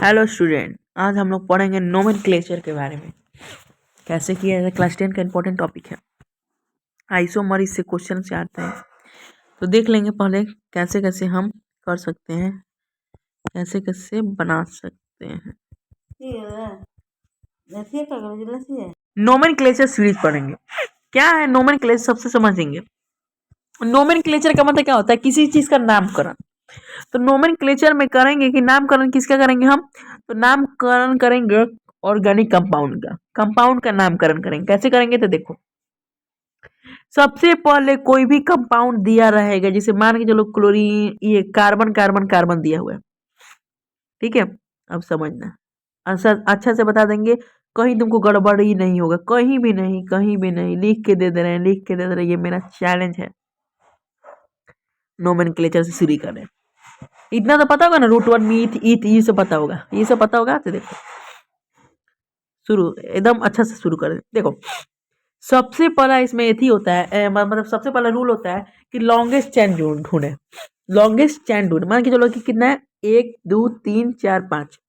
Hello student, आज हम लोग पढ़ेंगे नोमेनक्लेचर के बारे में। कैसे किया जाए, क्लास 10 का इंपॉर्टेंट टॉपिक है। आइसोमर से क्वेश्चन से आते हैं, तो देख लेंगे पहले कैसे कैसे हम कर सकते हैं, कैसे कैसे बना सकते हैं। नोमेनक्लेचर सीरीज पढ़ेंगे। क्या है नोमेनक्लेचर, सबसे समझेंगे। नोमेनक्लेचर का मतलब क्या होता है, किसी चीज का नामकरण। तो नोमेनक्लेचर में करेंगे कि नामकरण किसका करेंगे हम, तो नामकरण करेंगे ऑर्गेनिक कंपाउंड का। कंपाउंड का नामकरण करेंगे। कैसे करेंगे तो देखो, सबसे पहले कोई भी कंपाउंड दिया रहेगा, जैसे मान के चलो क्लोरीन, ये कार्बन कार्बन कार्बन दिया हुआ है, ठीक है। अब समझना, अच्छा से बता देंगे, कहीं तुमको गड़बड़ी नहीं होगा, कहीं भी नहीं, कहीं भी नहीं। लिख के दे दे रहे हैं, लिख के दे दे रहे हैं, ये मेरा चैलेंज है। नोमेनक्लेचर से शुरू करें, इतना तो पता होगा ना, रूट वन मीथ ईथ, ये सब पता होगा, ये सब पता होगा। तो देखो शुरू एकदम अच्छा से शुरू करें। देखो सबसे पहला इसमें एथी होता है, मतलब सबसे पहला रूल होता है कि लॉन्गेस्ट चैन ढूंढे। लॉन्गेस्ट चैन ढूंढे, मान के चलो कि कितना है, 1 2 3 4 5,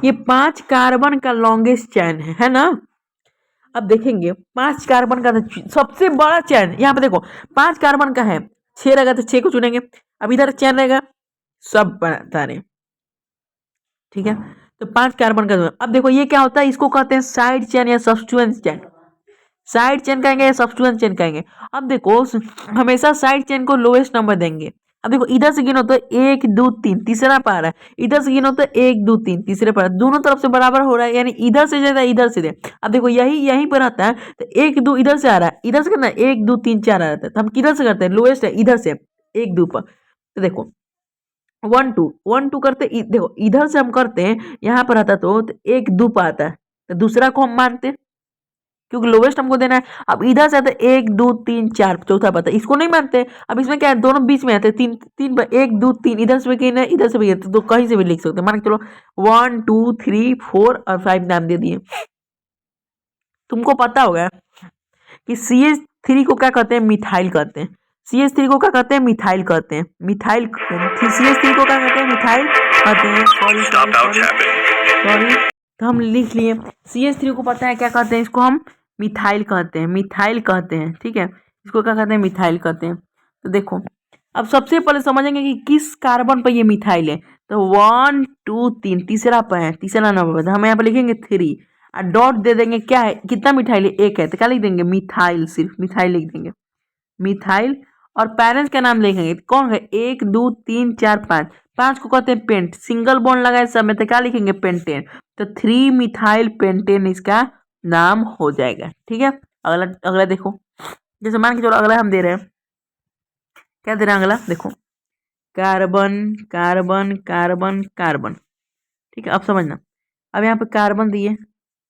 ये 5 कार्बन का लॉन्गेस्ट चैन है ना। अब देखेंगे 5 कार्बन का सबसे बड़ा चैन, यहाँ पे देखो 5 कार्बन का है, 6 रहेगा तो 6 को चुनेंगे। अब इधर चैन रहेगा, सब बता रहे, ठीक है। तो 5 कार्बन का, अब देखो ये क्या होता है, इसको कहते हैं साइड चेन या सब्स्टिट्यूएंट चेन। साइड चेन कहेंगे या सब्स्टिट्यूएंट चेन कहेंगे। अब देखो हमेशा साइड चेन को लोएस्ट नंबर देंगे। अब देखो इधर से गिनो तो 1 2 3, तीसरा पार है। इधर से गिनो तो 1 2 3, तीसरे पार, दोनों तरफ से बराबर हो रहा है, यानी इधर से ज्यादा इधर से दे। अब देखो यही यहीं पर आता है, तो 1 2 इधर से आ रहा है, इधर से कितना 1 2 3 4 आ रहा है, तो हम किधर से करते हैं, लोएस्ट है इधर से 1 2 पर। तो देखो 1 2 करते, देखो इधर से हम करते हैं, यहाँ पर आता तो 1 2 पर आता है, तो दूसरा को हम मानते हैं क्योंकि लोवेस्ट हमको देना है। अब इधर से आते 1 2 3 4, चौथा पता, इसको नहीं मानते। अब इसमें क्या है, दोनों बीच में आते हैं, 3 3 पर 1 2 3, इधर से भी कहीं इधर से भी, तो कहीं से भी लिख सकते हैं। मान के चलो 1 2 3 4 और 5 नाम दे दिए। तुमको पता होगा कि CH3 को क्या कहते हैं, मिथाइल कहते हैं। CH3 को क्या कहते हैं, मिथाइल कहते हैं। मिथाइल CH3 को क्या कहते हैं, मिथाइल कहते हैं। सॉरी सॉरी सॉरी, तो हम लिख लिए CH3 को पता है क्या कहते हैं, इसको हम मिथाइल कहते हैं, मिथाइल कहते हैं, ठीक है। इसको क्या कहते हैं, मिथाइल कहते हैं। तो देखो अब सबसे पहले समझेंगे कि किस कार्बन पर ये मिथाइल है। तो 1 2 3, तीसरा पर है, तीसरा नंबर पर, हम यहाँ पे लिखेंगे 3 और डॉट दे देंगे। क्या है, कितना मिथाइल है, 1 है, तो क्या लिख देंगे, मिथाइल, सिर्फ मिथाइल लिख देंगे, मिथाइल। और पेरेंट्स का नाम लिखेंगे, कौन है, 1 2 3 4 5, 5 को कहते हैं पेंट, सिंगल बॉन्ड लगाए सब में, तो क्या लिखेंगे, पेंटेन। तो 3 मिथाइल पेंटेन इसका नाम हो जाएगा, ठीक है। अगला अगला देखो, जैसे मान के चलो अगला हम दे रहे हैं, क्या दे रहे हैं अगला, देखो कार्बन कार्बन कार्बन कार्बन, ठीक है। अब समझना, अब यहाँ पे कार्बन दिए,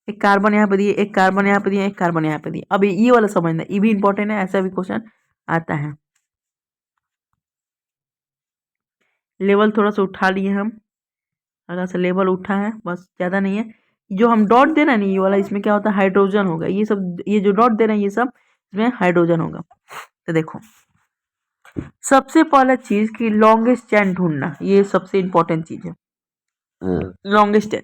एक कार्बन यहाँ पे दिए, एक कार्बन यहाँ पे दिए, एक कार्बन यहाँ पे दिए। अब ये वाला समझना, ये भी इंपॉर्टेंट है, ऐसा भी क्वेश्चन आता है। लेवल थोड़ा सा उठा लिए हम, हल्का सा लेवल उठा है, बस ज़्यादा नहीं है। जो हम डॉट दे रहे हैं ना, ये वाला, इसमें क्या होता है, हाइड्रोजन होगा। ये सब, ये जो डॉट दे रहे हैं ये सब इसमें हाइड्रोजन होगा। तो देखो सबसे पहला चीज कि लॉन्गेस्ट चैन ढूंढना, ये सबसे इंपॉर्टेंट चीज है, लॉन्गेस्ट चैन।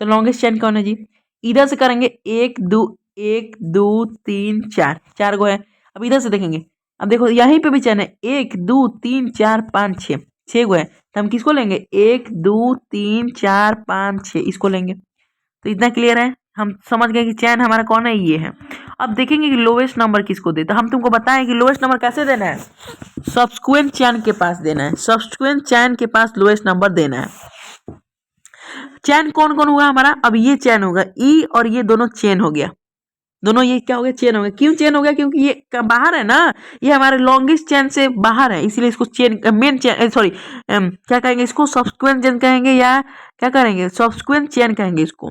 तो लॉन्गेस्ट चैन कौन है जी, इधर से करेंगे 1 2 1 2 3 4, 4 गो है। अब इधर से देखेंगे, अब देखो यहीं पे भी चैन है, 1 2 3 4 5 6, 6 गो है। तो हम किसको लेंगे, 1 2 3 4 5 6, इसको लेंगे। तो इतना क्लियर है, हम समझ गए कि चैन हमारा कौन है, ये है। अब देखेंगे कि लोवेस्ट नंबर किसको दे, तो हम तुमको बताएं कि लोवेस्ट नंबर कैसे देना है, सब्सक्वेंट चैन के पास देना है, सब्सक्वेंट चैन के पास लोवेस्ट नंबर देना है। चैन कौन कौन हुआ हमारा, अब ये चैन होगा ई, और ये दोनों चेन हो गया, दोनों ये क्या हो गया, चेन हो गया। क्यों चेन हो गया, क्योंकि ये बाहर है ना, ये हमारे लॉन्गेस्ट चेन से बाहर है, इसीलिए इसको चेन, मेन चेन, सॉरी क्या कहेंगे इसको, सब्सक्वेंट चेन कहेंगे, या क्या करेंगे, सब्सक्वेंट चेन कहेंगे इसको,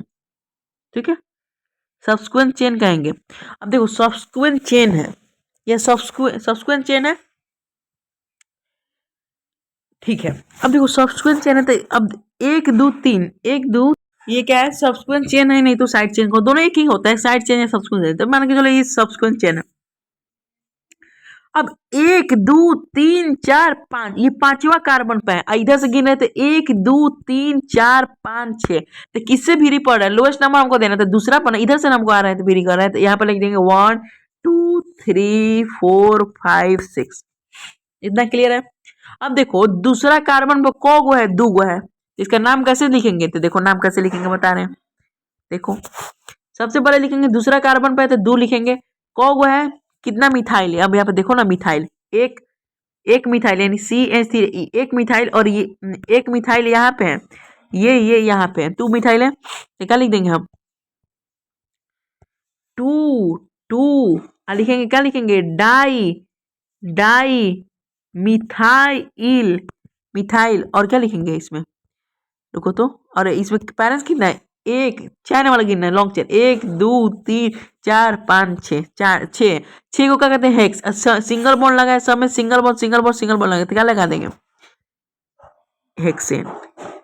ठीक है, सब्सक्वेंट चेन कहेंगे। अब देखो सब्सक्वेंट चेन है, ये सब्सक्वेंट चेन है, ठीक है। अब देखो सब्सक्वेंट चेन है, तो अब 1 2 3, 1 2, ये क्या है, सब्सक्वेंट चेन है, नहीं तो साइड चेन को, दोनों एक ही होता है, साइड चेन या सब्सक्वेंट चेन। तो मान के चलो ये सब्सक्वेंट चेन है। अब 1 2 3 4 5, ये पांचवा कार्बन पे है। इधर से गिन रहे थे 1 2 3 4 5 6, तो किससे भीरी पड़ रहा है? लोएस्ट नंबर हमको देना था, दूसरा पर इधर से हमको आ रहा है तो भीरी कर रहा है, तो यहाँ पर लिख देंगे 1 2 3 4 5 6। इतना क्लियर है। अब देखो दूसरा कार्बन पे को गो है, दो गो है, इसका नाम कैसे लिखेंगे? तो देखो नाम कैसे लिखेंगे बता रहे हैं। देखो सबसे पहले लिखेंगे दूसरा कार्बन पे है तो दो लिखेंगे, को गो है, कितना मिथाइल है? अब यहाँ पे देखो ना मिथाइल, एक एक मिथाइल यानी CH3, एक मिथाइल, और ये एक मिथाइल यहाँ पे है, ये यहाँ पे है, 2 मिथाइल है, तो क्या लिख देंगे हम? 2 2 लिखेंगे, क्या लिखेंगे? Di di methyl methyl. और क्या लिखेंगे इसमें? रुको तो, और इसमें पैरेंट्स कितना है? एक चैन वाला गिनना है, लॉन्ग चैन, 1 2 3 4 5 6, 6 को क्या कहते हैं? हेक्स। सिंगल बॉन्ड लगा है सब में, single bond single bond single bond लगा है, तो क्या लगा देंगे? Hexane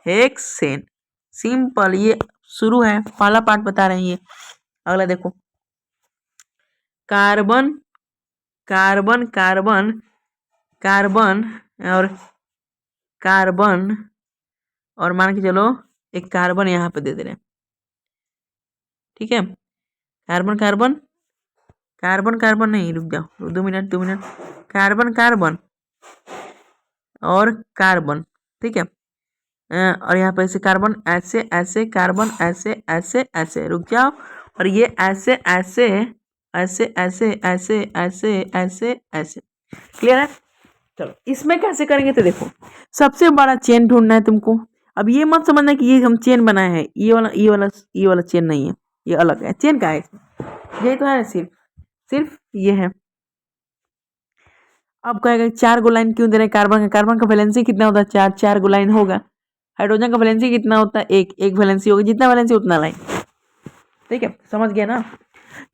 hexane. सिंपल, ये शुरू है, पहला पार्ट बता रहे हैं ये। अगला देखो, कार्बन कार्बन कार्बन कार्बन और कार्बन, और मान के चलो एक कार्बन यहाँ पे दे दे रहे हैं, ठीक है? कार्बन कार्बन कार्बन कार्बन नहीं, रुक जाओ 2 मिनट 2 मिनट, कार्बन कार्बन और कार्बन, ठीक है? और यहाँ पे ऐसे कार्बन ऐसे ऐसे, कार्बन ऐसे ऐसे ऐसे, रुक जाओ, और ये ऐसे ऐसे ऐसे ऐसे ऐसे ऐसे ऐसे ऐसे। क्लियर है? चलो इसमें कैसे करेंगे तो देखो, सबसे बड़ा चेन ढूंढना है तुमको। अब ये मत समझना कि ये हम चेन बनाए हैं, ये वाला चेन नहीं है, ये अलग है। चेन का है इसमें, ये तो है, सिर्फ सिर्फ ये है। अब कहेगा 4 गो लाइन क्यों दे रहे हैं कार्बन का? कार्बन का वैलेंसी कितना होता है? 4, 4 गो लाइन होगा। हाइड्रोजन का वैलेंसी कितना होता है? एक वैलेंसी होगा, जितना वैलेंसी उतना लाइन, ठीक है? समझ गया ना?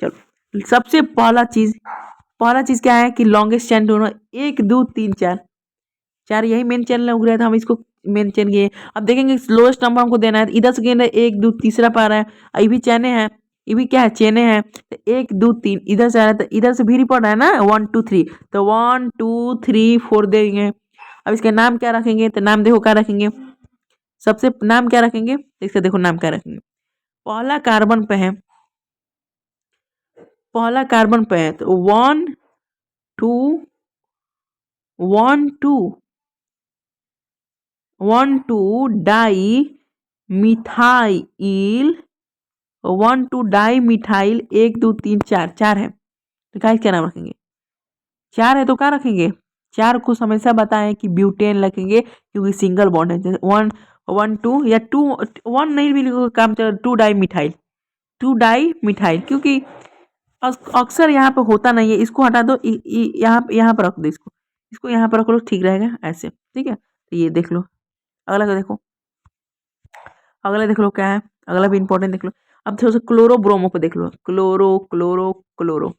चलो सबसे पहला चीज क्या है कि लॉन्गेस्ट चेन ढूंढो। 1 2 3 4, 4 यही मेन चेन लग रहा था, हम इसको मेन चेन किए। अब देखेंगे लोएस्ट नंबर हमको देना है, इधर से गिन रहे 1 2, तीसरा पा रहा है, ये भी चेने हैं, ये भी क्या है? चेने हैं। तो 1 2 3 इधर से आ रहा है, तो इधर से भी पड़ रहा है ना 1 2 3, तो 1 2 3 4 देंगे। अब इसका नाम क्या रखेंगे? तो नाम देखो क्या रखेंगे, सबसे नाम क्या रखेंगे? इसका देखो नाम क्या रखेंगे। पहला कार्बन पे है, पहला कार्बन पे है, तो 1 2 1 2 डाई मिथाइल, 1 2 डाई मिथाइल, 1 2 3 4, 4 है, तो क्या क्या नाम रखेंगे? 4 है तो क्या रखेंगे? 4 को हमेशा बताएं कि ब्यूटेन रखेंगे, क्योंकि सिंगल बॉन्ड है। जैसे 1 1 2 या 1 नहीं भी लिखो काम चलेगा, 2 डाई मिथाइल, 2 डाई मिथाइल, क्योंकि अक्सर यहाँ पे होता नहीं है, इसको हटा दो, यहाँ पर रख दो, इसको इसको यहाँ पर रख लो, ठीक रहेगा ऐसे, ठीक है? तो ये देख लो। अगला का देखो, अगला देख लो क्या है, अगला भी इंपॉर्टेंट देख लो। अब थोड़ा सा क्लोरो ब्रोमो पे देख लो, क्लोरो क्लोरो क्लोरो,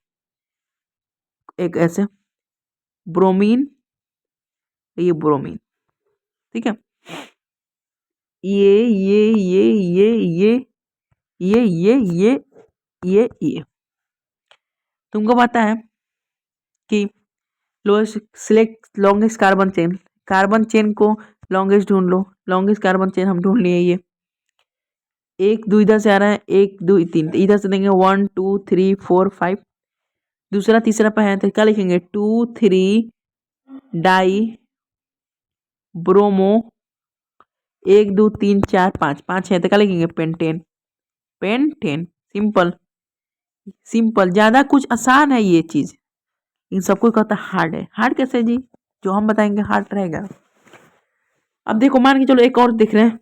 एक ऐसे ब्रोमीन, ये ब्रोमीन, ठीक है? ये ये ये ये ये तुमको पता है कि lowest select longest carbon chain को लॉन्गेस्ट ढूंढ लो। लॉन्गेस्ट कार्बन चेन हम ढूंढ लिए, ये 1 2 इधर से आ रहा है, 1 2 3, इधर से देंगे 1 2 3 4 5, दूसरा तीसरा पे है, तो क्या लिखेंगे? 2 3 डाई ब्रोमो, 1 2 3 4 5, 5 है, तो क्या लिखेंगे? Pentane pentane. सिंपल सिंपल, ज्यादा कुछ आसान है ये चीज, इन सबको कहता है हार्ड है। हार्ड कैसे जी? जो हम बताएंगे हार्ड रहेगा। अब देखो मान के चलो एक और देख रहे हैं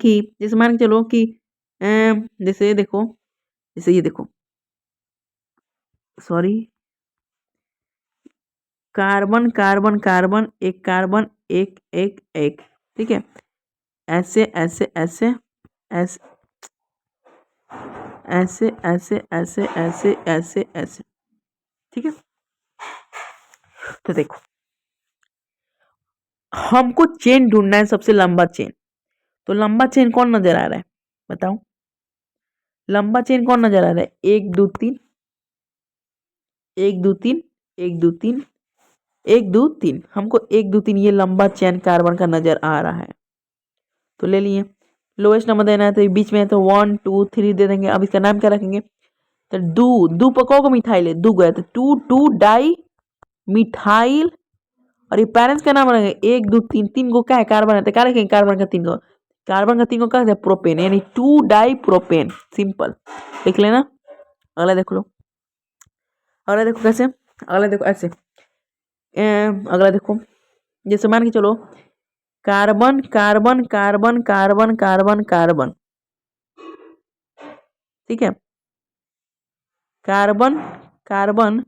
कि जैसे मान के चलो कि जैसे देखो, जैसे ये देखो, सॉरी, कार्बन कार्बन कार्बन, एक कार्बन, एक एक एक, ठीक है? ऐसे ऐसे ऐसे ऐसे ऐसे ऐसे ऐसे ऐसे ऐसे ऐसे, ठीक है? तो देखो हमको चेन ढूंढना है, सबसे लंबा चेन। तो लंबा चेन कौन नजर आ रहा है बताओ? लंबा चेन कौन नजर आ रहा है? 1 2 3, 1 2 3, 1 2 3 1 2 3, हमको 1 2 3 ये लंबा चेन कार्बन का नजर आ रहा है, तो ले लिए। लोएस्ट नंबर देना है तो बीच में है तो 1 2 3 दे देंगे। अब इसका नाम क्या रखेंगे, तो दू पको को मिथाइल है, दू गया तो 2 2 डाई मिथाइल। और ये पेरेंट्स का नाम रखेंगे 1 2 3, 3 को क्या है कार्बन है तो क्या रखेंगे कार्बन का 3 को, कार्बन का 3 को क्या है प्रोपेन, यानी 2 डाई प्रोपेन। सिंपल लिख लेना। अगला देख लो, अगला देखो कैसे, अगला देखो ऐसे, अगला देखो जैसे मान के चलो carbon carbon carbon carbon carbon carbon, ठीक है, कार्बन कार्बन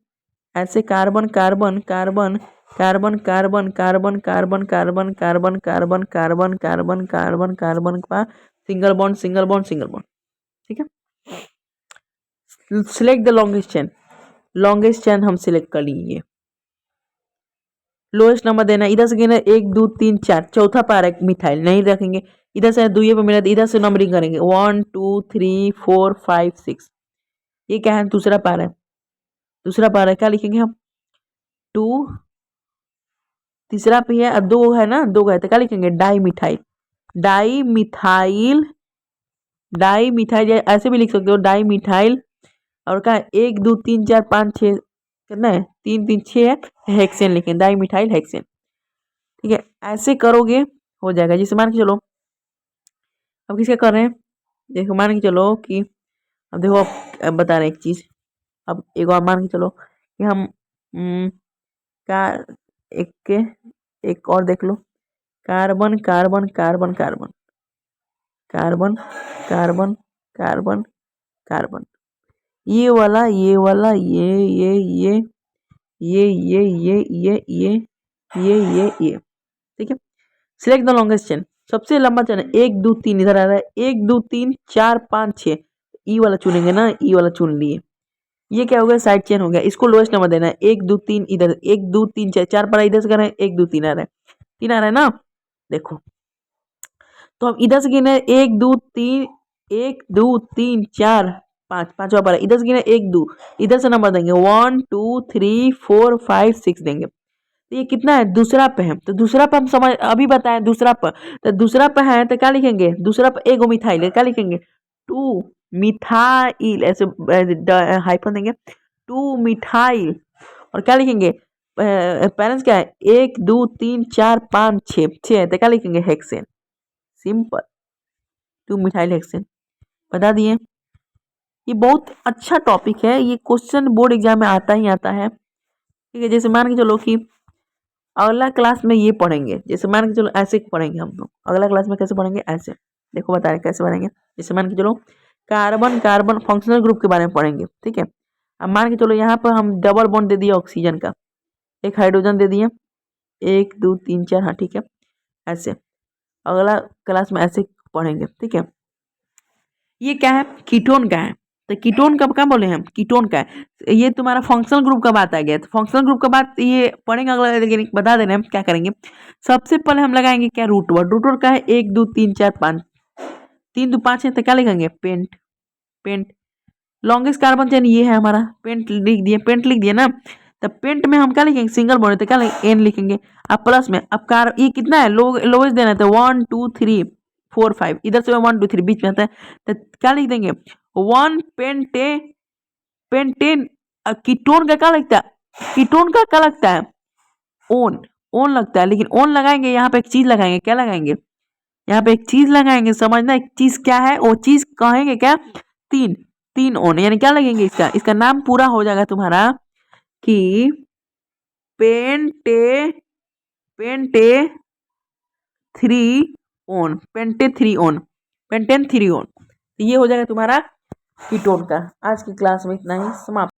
ऐसे carbon carbon carbon carbon carbon carbon carbon carbon carbon carbon carbon carbon carbon carbon का single bond single bond single bond, ठीक है। Select the longest chain, longest chain हम select कर लिए। Lowest number देना, इधर से गिना 1 2 3 4, चौथा पार है मिथाइल नहीं रखेंगे, इधर से दुइये पे मिला इधर से नंबरिंग करेंगे 1 2 3 4 5 6, ये क्या है दूसरा पार है, दूसरा पार है क्या लिखेंगे हम 2, तीसरा पे है और 2 है ना, 2 है तो क्या लिखेंगे di methyl, di methyl, di methyl ऐसे भी लिख सकते हो डाई मिथाइल। और क्या 1 2 3 4 5 6 कितना है 3 3 6 है, हेक्सेन लिखें डाई मिथाइल हेक्सेन, ठीक है। ऐसे करोगे हो जाएगा। जैसे मान के चलो अब किसका कर रहे हैं, देखो मान के चलो कि अब देखो अब बता रहे हैं एक चीज, अब एक और मान के चलो कि हम का एक और देख लो, carbon carbon carbon carbon carbon carbon carbon carbon, ये वाला ये वाला ये, ठीक है। सिलेक्ट द लॉन्गेस्ट चेन, सबसे लंबा चेन है 1 2 3 इधर आ रहा है 1 2 3 4 5 6, ई वाला चुनेंगे ना, ई वाला चुन लिए, ये क्या हो गया साइड चेन हो गया। इसको लोएस्ट नंबर देना है 1 2 3 इधर 1 2 3 4, 4 पर इधर से कर रहे हैं 1 2 3 आ रहा है, 3 आ रहा है ना, देखो तो हम इधर से गिने 1 2 3 1 2 3 4 5, पांचवा पर इधर से गिने 1 2, इधर से नंबर देंगे 1 2 3 4 5 6 देंगे, तो ये कितना है दूसरा पे है, तो दूसरा पे हम समझ अभी बताएं दूसरा पे, तो दूसरा पे है तो क्या लिखेंगे दूसरा पे एगो मिथाइल है क्या लिखेंगे 2 मिथाइल, ऐसे हाइफन देंगे 2 मिथाइल। और क्या लिखेंगे पेरेंट्स क्या है 1 2 3 4 5 6 6 है तो क्या लिखेंगे हेक्सेन, सिंपल 2 मिथाइल हेक्सेन, बता दिए। ये बहुत अच्छा टॉपिक है, ये क्वेश्चन बोर्ड एग्जाम में आता ही आता है, ठीक है। जैसे मान के चलो कि अगला क्लास में ये पढ़ेंगे, जैसे मान के चलो ऐसे पढ़ेंगे हम लोग अगला क्लास में, कैसे पढ़ेंगे ऐसे, देखो बता रहे कैसे पढ़ेंगे। जैसे मान के चलो कार्बन कार्बन फंक्शनल ग्रुप के बारे में पढ़ेंगे, ठीक है। अब मान के चलो यहाँ पर हम डबल बॉन्ड दे दिए ऑक्सीजन का, एक हाइड्रोजन दे दिए 1 2 3 4, हाँ ठीक है, ऐसे अगला क्लास में ऐसे पढ़ेंगे, ठीक है। ये क्या है कीटोन का है, तो कीटोन का क्या बोले हम कीटोन का है, ये तुम्हारा फंक्शनल ग्रुप का बात आ गया, तो फंक्शनल ग्रुप का बात ये पढ़ेंगे अगला, लेकिन बता देना हम क्या करेंगे। सबसे पहले हम लगाएंगे क्या रूट वर्ड, रूट वर्ड का है 1 2 3 4 5, 3 2 5 है तो क्या लिखेंगे pent, pent. Longest carbon chain ये है हमारा, पेंट लिख दिए, पेंट लिख दिए ना, तो पेंट में हम क्या लिखेंगे सिंगल बॉन्ड तो क्या लिखेंगे एन लिखेंगे। अब प्लस में अब कार ये कितना है लोएस्ट देना है तो 1 2 3 4 5, इधर से 1 2 3 बीच में आता है तो क्या लिख देंगे 1 पेंटे, पेंटेन। कीटोन का क्या लगता है, कीटोन का क्या लगता है ओन, ओन लगता है, लेकिन ओन लगाएंगे यहाँ पे एक चीज लगाएंगे, क्या लगाएंगे यहाँ पे एक चीज लगाएंगे, समझना एक चीज क्या है, वो चीज कहेंगे क्या 3 3 ओन, यानी क्या लगेंगे इसका, इसका नाम पूरा हो जाएगा तुम्हारा कि पेंटे, पेंटे 3 ओन, पेंटे 3 ओन, पेंटेन 3 ओन, ये हो जाएगा तुम्हारा कीटोन का। आज की क्लास में इतना ही समाप्त।